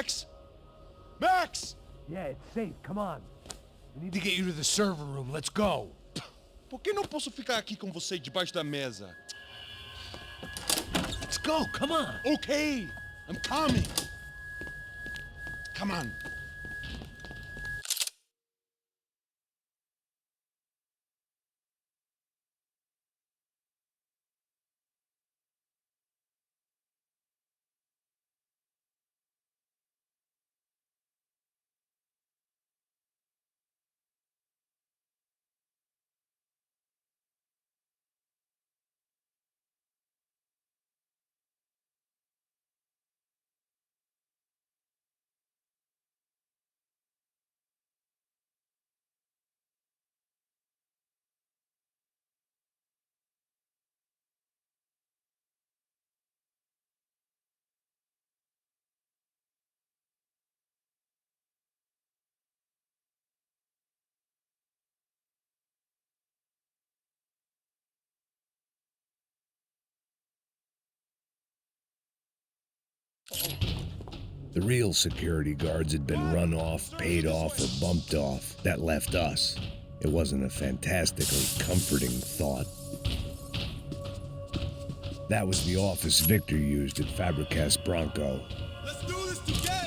Max? Max! Yeah, it's safe. Come on. We need to get you to the server room. Let's go. Por que não posso ficar aqui com você debaixo da mesa? Let's go. Come on. Okay, I'm coming. Come on. The real security guards had been run off, paid off, or bumped off. That left us. It wasn't a fantastically comforting thought. That was the office Victor used at Fabricas Bronco. Let's do this together!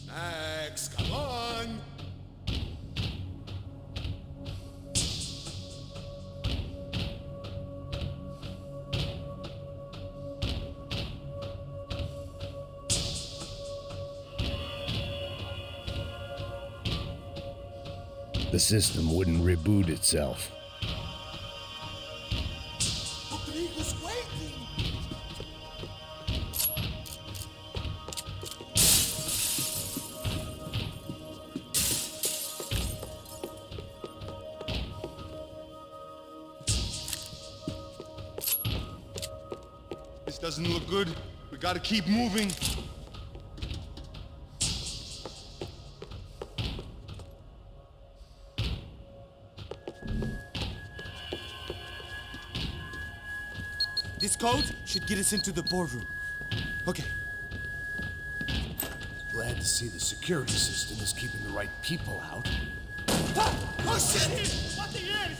Max, come on! The system wouldn't reboot itself. Rodrigo's waiting! This doesn't look good. We gotta keep moving. This code should get us into the boardroom. Okay. Glad to see the security system is keeping the right people out. Ah! Oh shit! What the ears?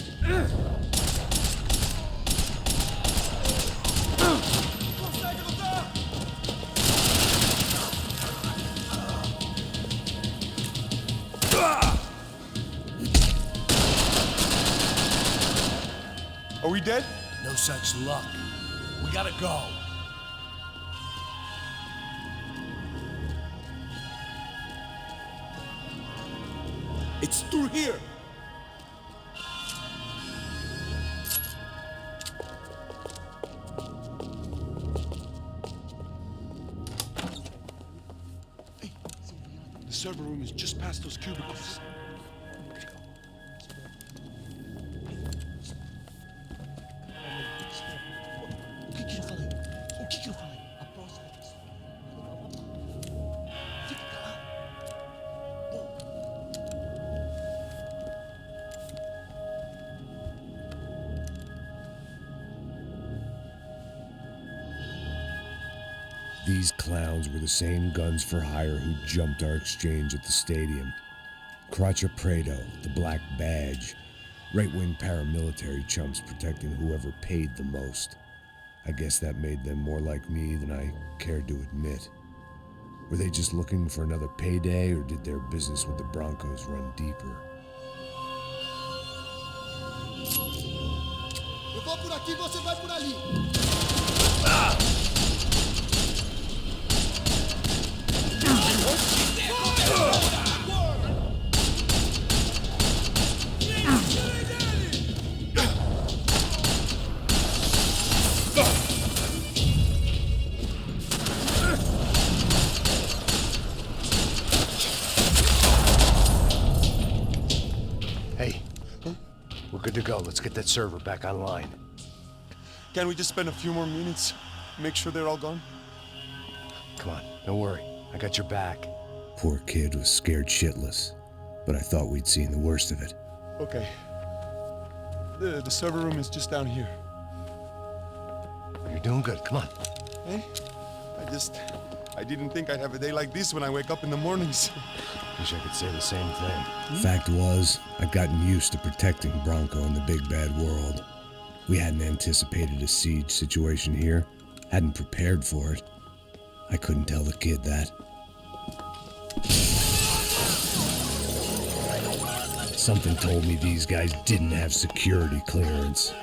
Are we dead? No such luck. We gotta go. It's through here. The server room is just past those cubicles. O que eu falei? A próxima vez. Fica calado. These clowns were the same guns for hire who jumped our exchange at the stadium. Crotcha Prado, the Black Badge. Right-wing paramilitary chumps protecting whoever paid the most. I guess that made them more like me than I cared to admit. Were they just looking for another payday, or did their business with the Broncos run deeper? Eu vou por aqui, você vai por ali. Hey, we're good to go. Let's get that server back online. Can we just spend a few more minutes? Make sure they're all gone? Come on, don't worry. I got your back. Poor kid was scared shitless, but I thought we'd seen the worst of it. Okay. The server room is just down here. You're doing good. Come on. Hey? I didn't think I'd have a day like this when I wake up in the mornings. Wish I could say the same thing. Fact was, I'd gotten used to protecting Bronco in the big bad world. We hadn't anticipated a siege situation here, hadn't prepared for it. I couldn't tell the kid that. Something told me these guys didn't have security clearance.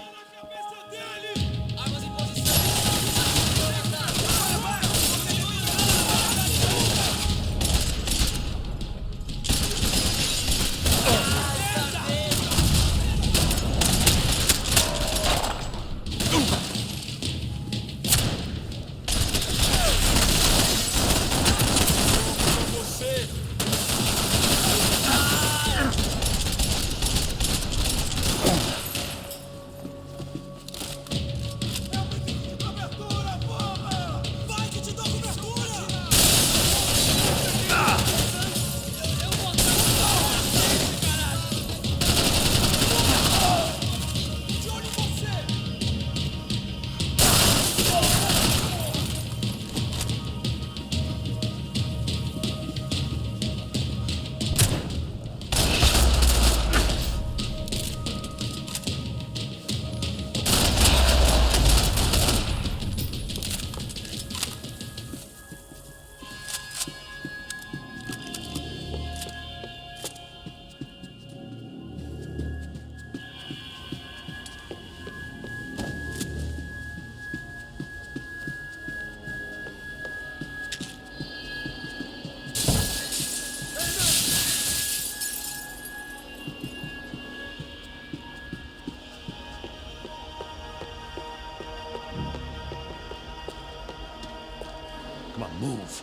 Come on, move.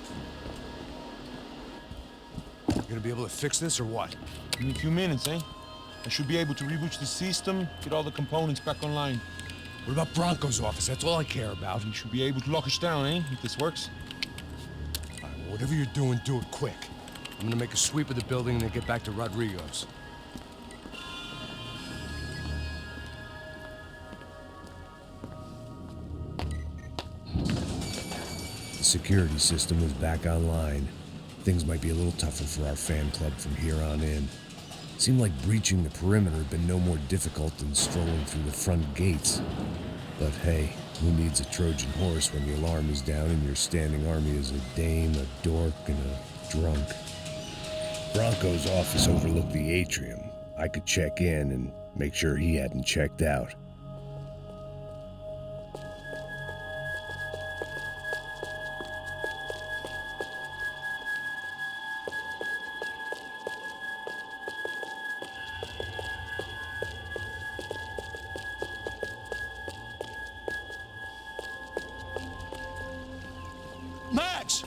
You gonna be able to fix this or what? In a few minutes, eh? I should be able to reboot the system, get all the components back online. What about Bronco's office? That's all I care about. We should be able to lock us down, eh? If this works. All right, well, whatever you're doing, do it quick. I'm gonna make a sweep of the building and then get back to Rodrigo's. The security system was back online. Things might be a little tougher for our fan club from here on in. Seemed like breaching the perimeter had been no more difficult than strolling through the front gates. But hey, who needs a Trojan horse when the alarm is down and your standing army is a dame, a dork, and a drunk? Bronco's office overlooked the atrium. I could check in and make sure he hadn't checked out. Max!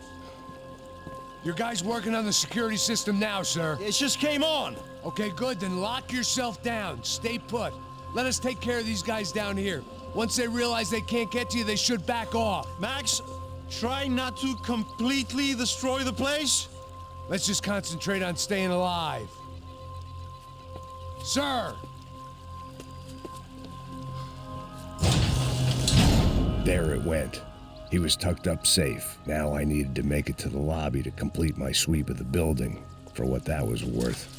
Your guys working on the security system now, sir. It just came on. Okay, good. Then lock yourself down. Stay put. Let us take care of these guys down here. Once they realize they can't get to you, they should back off. Max, try not to completely destroy the place. Let's just concentrate on staying alive. Sir! There it went. He was tucked up safe. Now I needed to make it to the lobby to complete my sweep of the building, for what that was worth.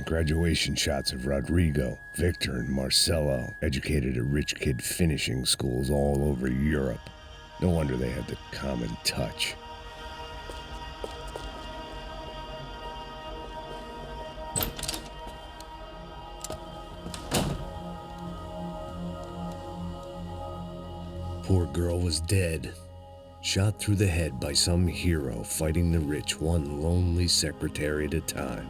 Graduation shots of Rodrigo, Victor, and Marcelo, educated at rich kid finishing schools all over Europe. No wonder they had the common touch. Poor girl was dead. Shot through the head by some hero fighting the rich one lonely secretary at a time.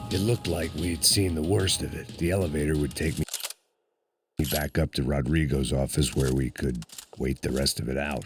It looked like we'd seen the worst of it. The elevator would take me back up to Rodrigo's office where we could wait the rest of it out.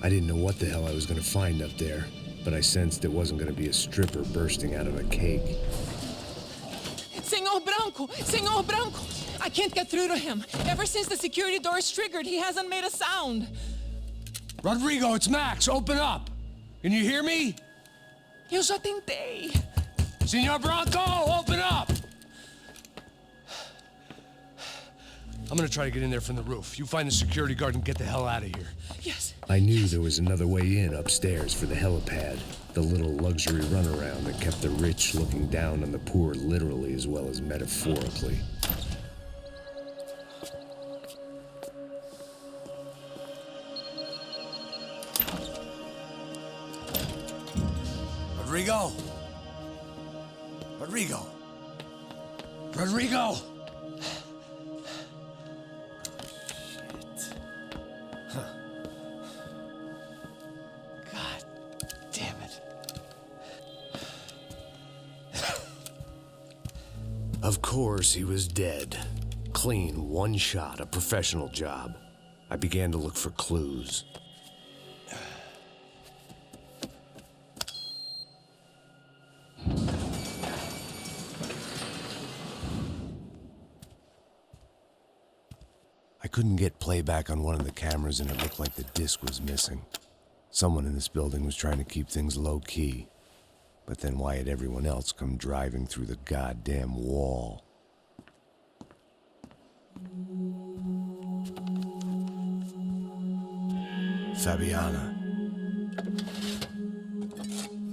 I didn't know what the hell I was gonna find up there, but I sensed it wasn't gonna be a stripper bursting out of a cake. Senor Branco, I can't get through to him. Ever since the security door is triggered, he hasn't made a sound. Rodrigo, it's Max. Open up. Can you hear me? Eu já tentei. Senor Branco, open up! I'm gonna try to get in there from the roof. You find the security guard and get the hell out of here. Yes. I knew there was another way in upstairs for the helipad, the little luxury runaround that kept the rich looking down on the poor literally as well as metaphorically. Rodrigo? Rodrigo? Rodrigo? God damn it. Of course, he was dead. Clean, one shot, a professional job. I began to look for clues. I couldn't get playback on one of the cameras and it looked like the disc was missing. Someone in this building was trying to keep things low-key. But then why had everyone else come driving through the goddamn wall? Fabiana.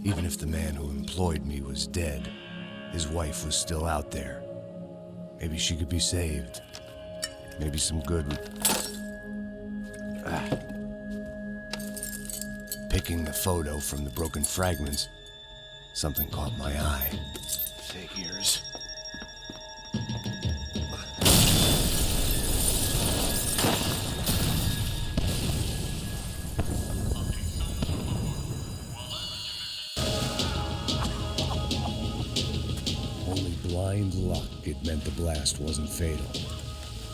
Even if the man who employed me was dead, his wife was still out there. Maybe she could be saved. Maybe some good would... Picking the photo from the broken fragments, something caught my eye. Figures. Only blind luck it meant the blast wasn't fatal.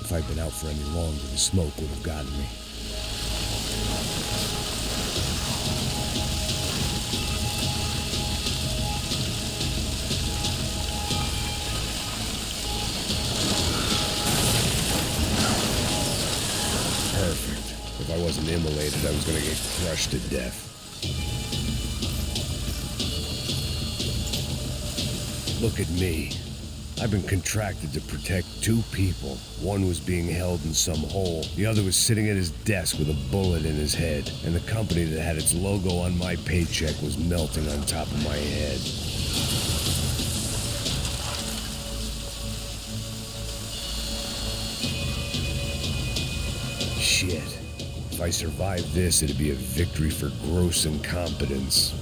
If I'd been out for any longer, the smoke would have gotten me. Perfect. If I wasn't immolated, I was gonna get crushed to death. Look at me. I've been contracted to protect two people. One was being held in some hole. The other was sitting at his desk with a bullet in his head. And the company that had its logo on my paycheck was melting on top of my head. Shit. If I survived this, it'd be a victory for gross incompetence.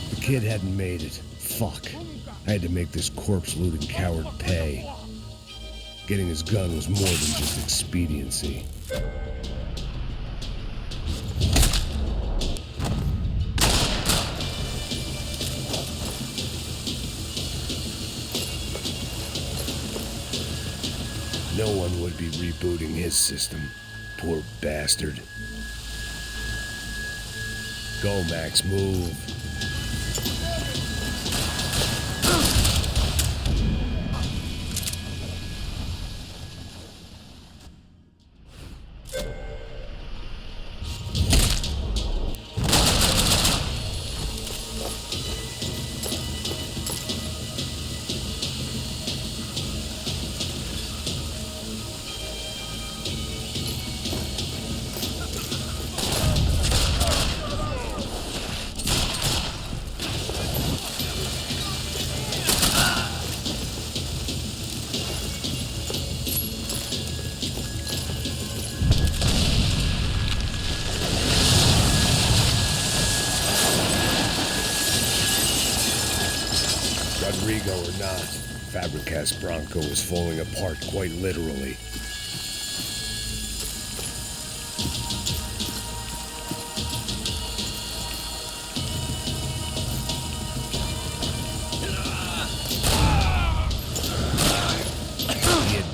The kid hadn't made it. Fuck. I had to make this corpse-looting coward pay. Getting his gun was more than just expediency. No one would be rebooting his system. Poor bastard. Go, Max, move. Rodrigo or not, Fabricas Bronco was falling apart quite literally.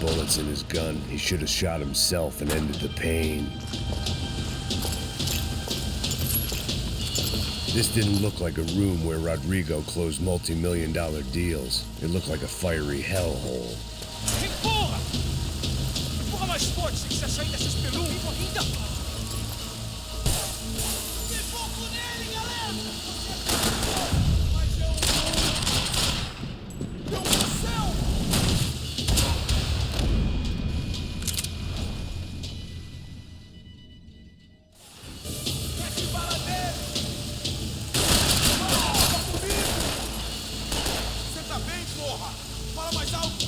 bullets in his gun. He should have shot himself and ended the pain. This didn't look like a room where Rodrigo closed multi-million-dollar deals. It looked like a fiery hellhole. Empurra! Empurra mais forte, se quiser sair dessa espelunca. Corrida! Tem fogo nele, galera! Mas é Deus do céu! Mete bala nele! Fala comigo! Você tá bem, porra? Fala mais alto!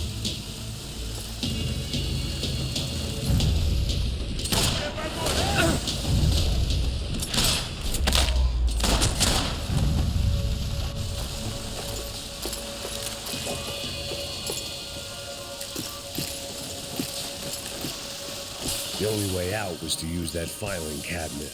The only way out was to use that filing cabinet.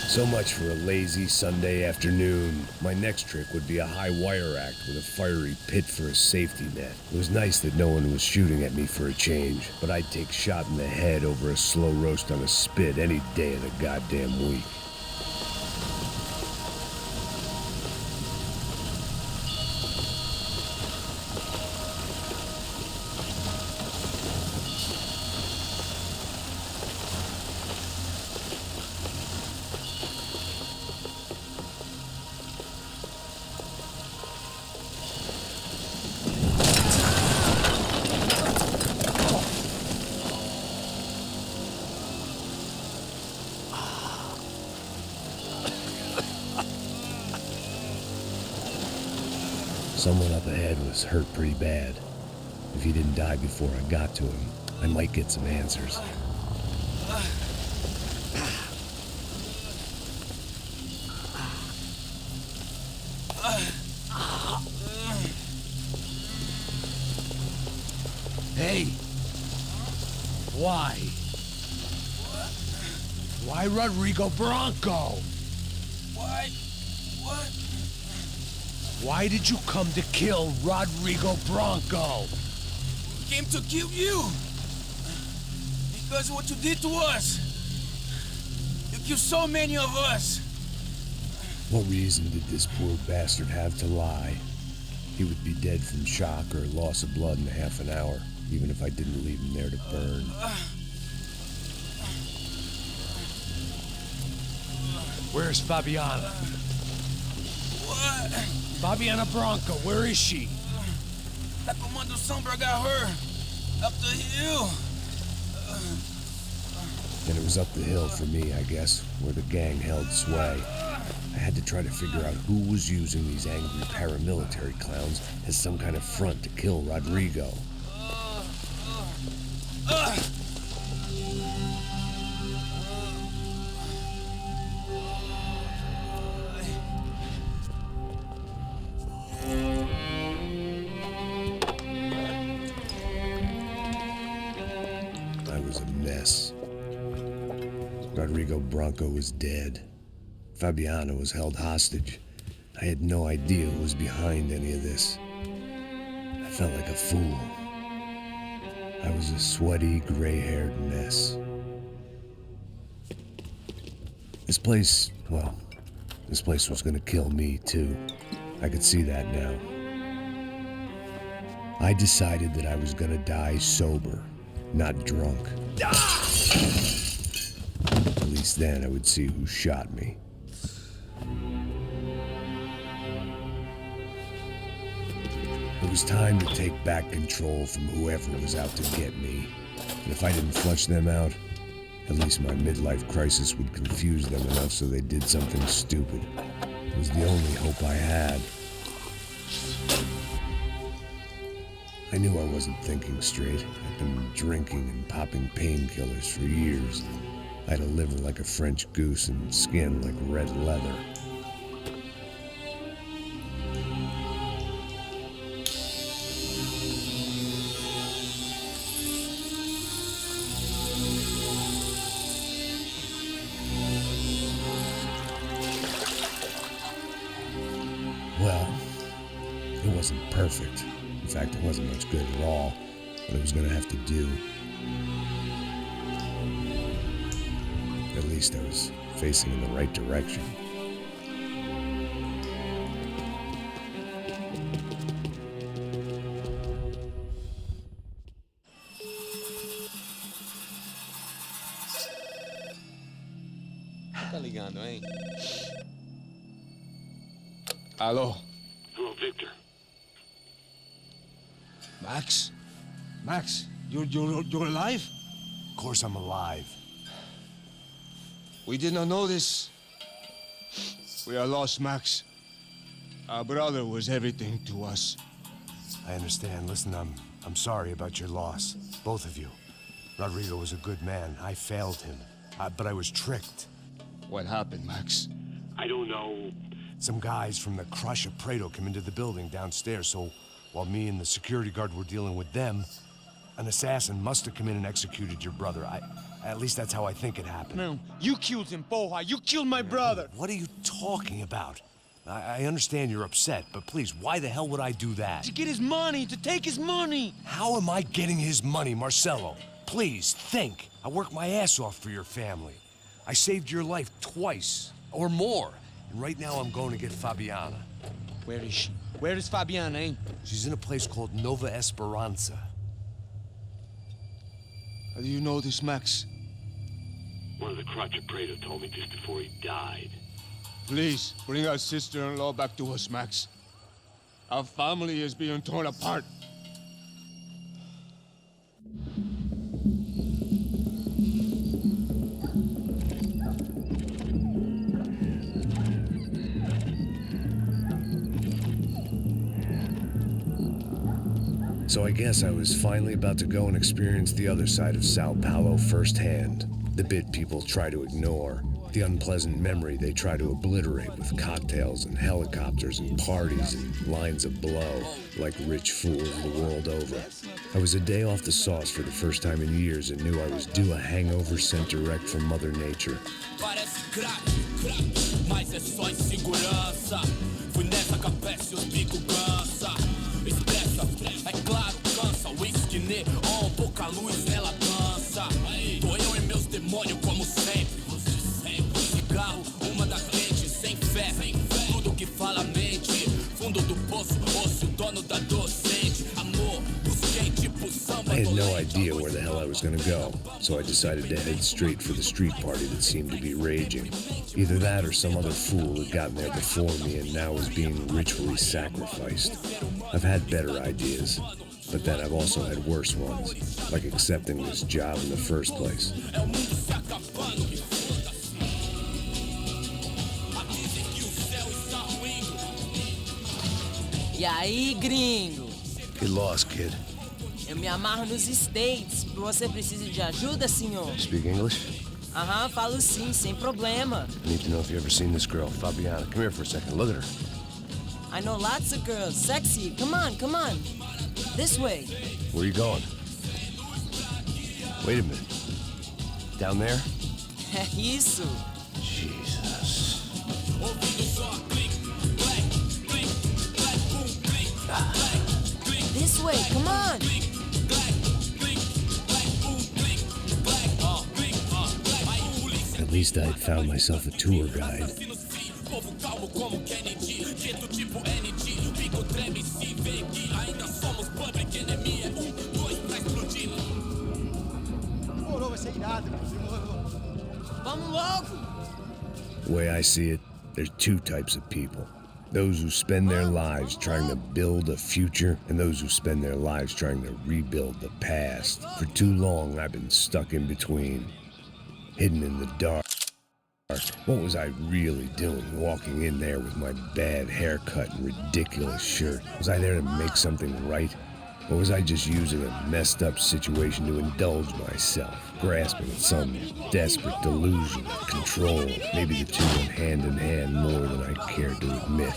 So much for a lazy Sunday afternoon. My next trick would be a high wire act with a fiery pit for a safety net. It was nice that no one was shooting at me for a change, but I'd take shot in the head over a slow roast on a spit any day of the goddamn week. Someone up ahead was hurt pretty bad. If he didn't die before I got to him, I might get some answers. Hey! Why? Why Rodrigo Bronco? Why? What? Why did you come to kill Rodrigo Bronco? Came to kill you! Because of what you did to us! You killed so many of us! What reason did this poor bastard have to lie? He would be dead from shock or loss of blood in half an hour, even if I didn't leave him there to burn. Where's Fabiana? What? Fabiana Bronco, where is she? That Comando Sombra got her! Up the hill! Then it was up the hill for me, I guess, where the gang held sway. I had to try to figure out who was using these angry paramilitary clowns as some kind of front to kill Rodrigo. I was a mess. Rodrigo Bronco was dead. Fabiana was held hostage. I had no idea who was behind any of this. I felt like a fool. I was a sweaty, gray-haired mess. This place was gonna kill me too. I could see that now. I decided that I was gonna die sober, not drunk. At least then I would see who shot me. It was time to take back control from whoever was out to get me. And if I didn't flush them out, at least my midlife crisis would confuse them enough so they did something stupid. It was the only hope I had. I knew I wasn't thinking straight. I'd been drinking and popping painkillers for years. I had a liver like a French goose and skin like red leather. Well, it wasn't perfect. In fact, it wasn't much good at all, but it was gonna have to do. At least I was facing in the right direction. Tá ligando, hein? Alô? Hello, Victor. Max? Max, you're alive? Of course I'm alive. We did not know this. We are lost, Max. Our brother was everything to us. I understand. Listen, I'm sorry about your loss. Both of you. Rodrigo was a good man. I failed him. But I was tricked. What happened, Max? I don't know. Some guys from the Crush of Prado came into the building downstairs, so while me and the security guard were dealing with them, an assassin must have come in and executed your brother. At least that's how I think it happened. No, you killed him, Porra. You killed my brother. What are you talking about? I understand you're upset, but please, why the hell would I do that? To get his money, to take his money. How am I getting his money, Marcelo? Please, think. I worked my ass off for your family. I saved your life twice, or more. And right now I'm going to get Fabiana. Where is she? Where is Fabiana, eh? She's in a place called Nova Esperanza. How do you know this, Max? One of the Crotch of Prado told me just before he died. Please, bring our sister-in-law back to us, Max. Our family is being torn apart. So I guess I was finally about to go and experience the other side of Sao Paulo firsthand. The bit people try to ignore. The unpleasant memory they try to obliterate with cocktails and helicopters and parties and lines of blow, like rich fools the world over. I was a day off the sauce for the first time in years and knew I was due a hangover sent direct from Mother Nature. Parece crack, mas é só insegurança. Fui nessa capece, os bico cansa. Expressa, é claro, cansa. Whisky neon, pouca luz, ela dança. Tô eu e meus demônios como sempre. Cigarro, uma da frente, sem fé. Tudo que fala mente. Fundo do poço, osso, dono da docente. Amor, busquei tipo samba. I had no idea where the hell I was gonna go, so I decided to head straight for the street party that seemed to be raging. Either that or some other fool had gotten there before me and now was being ritually sacrificed. I've had better ideas, but then I've also had worse ones, like accepting this job in the first place. E aí, gringo? Get lost, kid. Eu me amarro nos States. Você precisa de ajuda, senhor? Speak English? Aham, falo sim, sem problema. I need to know if you've ever seen this girl, Fabiana. Come here for a second. Look at her. I know lots of girls. Sexy. Come on, come on. This way. Where are you going? Wait a minute. Down there? É isso. Jesus. This way, come on. At least I had found myself a tour guide. Vamos logo. The way I see it, there's two types of people. Those who spend their lives trying to build a future, and those who spend their lives trying to rebuild the past. For too long, I've been stuck in between, hidden in the dark, What was I really doing walking in there with my bad haircut and ridiculous shirt? Was I there to make something right? Or was I just using a messed up situation to indulge myself, grasping at some desperate delusion of control? Maybe the two went hand in hand more than I cared to admit.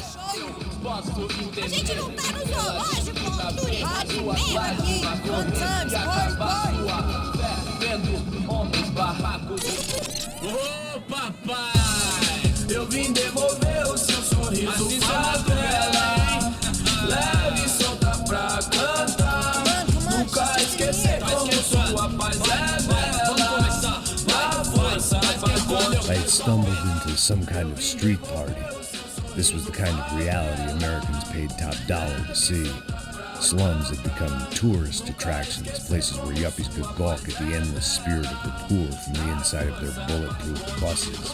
A gente não tá no zoológico, turista de merda aqui. Good times, Ô papai, eu vim devolver o seu sorriso favela, hein? Leve e solta pra cantar. Nunca esquecer como sua paz é bela. Na força I had stumbled into some kind of street party. This was the kind of reality Americans paid top dollar to see. Slums had become tourist attractions, places where yuppies could gawk at the endless spirit of the poor from the inside of their bulletproof buses.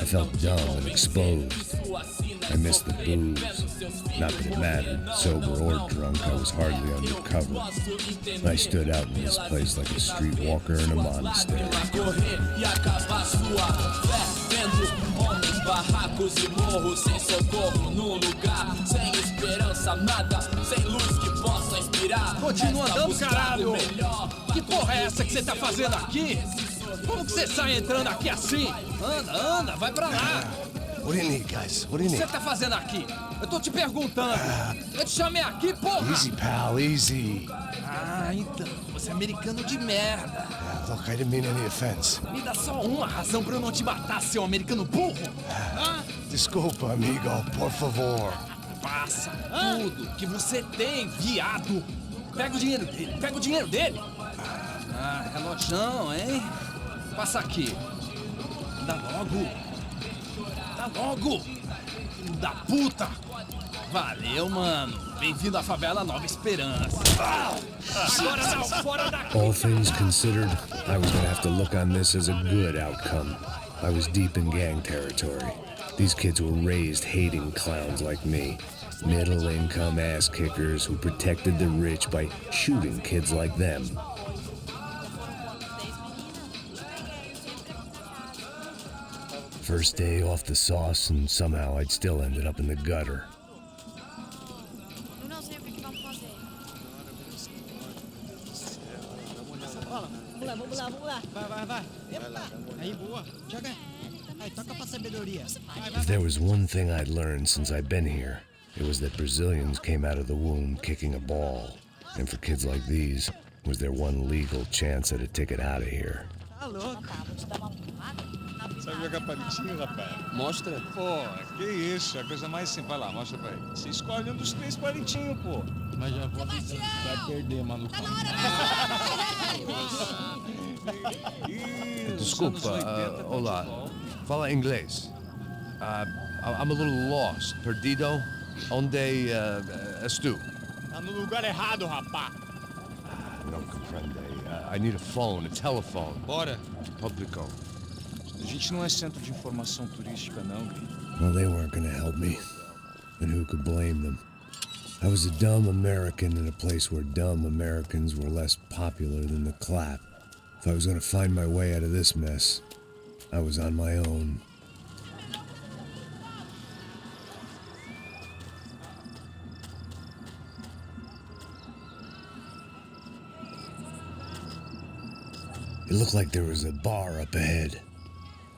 I felt dumb and exposed. I missed the booze. Not that it mattered, sober or drunk, I was hardly undercover. I stood out in this place like a streetwalker in a monastery. Barracos e morros sem socorro num lugar sem esperança, nada, sem luz que possa inspirar. Continua andando, caralho! Que porra é essa que você tá fazendo aqui? Como que você sai entrando aqui assim? Anda, vai pra lá! What do you need, guys? What do you O que need? você tá fazendo aqui? Eu tô te perguntando. Eu te chamei aqui, porra! Easy, pal, easy. Ah, então, você é americano de merda. Look, I didn't mean any offense. Me dá só uma razão pra eu não te matar, seu americano burro. Desculpa, amigo, por favor. Passa tudo que você tem, viado. Pega o dinheiro dele, Ah, relojão, hein? Passa aqui. Dá logo. Filho da puta. Valeu, mano. Bem-vindo à favela Nova Esperança. Agora não, fora daqui. All things considered, I was gonna have to look on this as a good outcome. I was deep in gang territory. These kids were raised hating clowns like me. Middle-income ass-kickers who protected the rich by shooting kids like them. First day off the sauce, and somehow I'd still ended up in the gutter. Vamos lá. Vai. Epa! Aí, boa. Joga. Aí, toca pra sabedoria. If there was one thing I'd learned since I'd been here, it was that Brazilians came out of the womb kicking a ball. And for kids like these, it was their one legal chance at a ticket out of here. Tá louco. Sabe jogar palitinho, rapaz? Mostra. Pô, que isso, é a coisa mais simples. Vai lá, mostra pra ele. Você escolhe um dos 3 palitinhos, pô. Mas já vou vai perder, maluco. Desculpa, olá. Fala inglês. I'm a little lost. Perdido? Onde és tu? Tá no lugar errado, rapá. Não compreende. I need a phone, a telephone. Bora. Publico. A gente não é centro de informação turística, não, Gui. Well, they weren't gonna help me. And who could blame them? I was a dumb American in a place where dumb Americans were less popular than the clap. If I was gonna find my way out of this mess, I was on my own. It looked like there was a bar up ahead.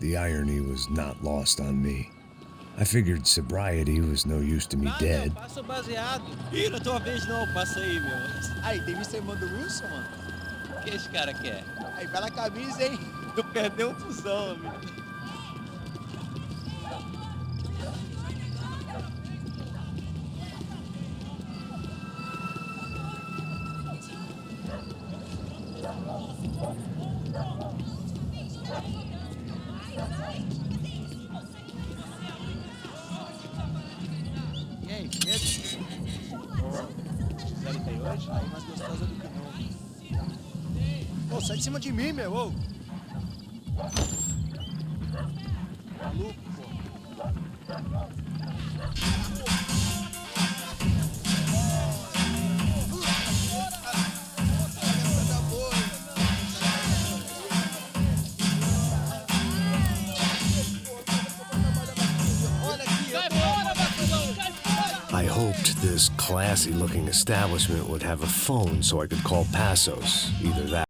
The irony was not lost on me. I figured sobriety was no use to me dead. Passa o baseado. Ih, não é tua vez não, passa aí, meu. Aí, tem visto a irmã do Wilson, mano? O que esse cara quer? Aí, bela camisa, hein? Tu perdeu um fusão, amigo. E aí, medo? Quiserem ter hoje? Aí, mais gostosa do que não. Ô, sai de cima de mim, meu, ô! Maluco, pô. I hoped this classy-looking establishment would have a phone so I could call Passos. Either that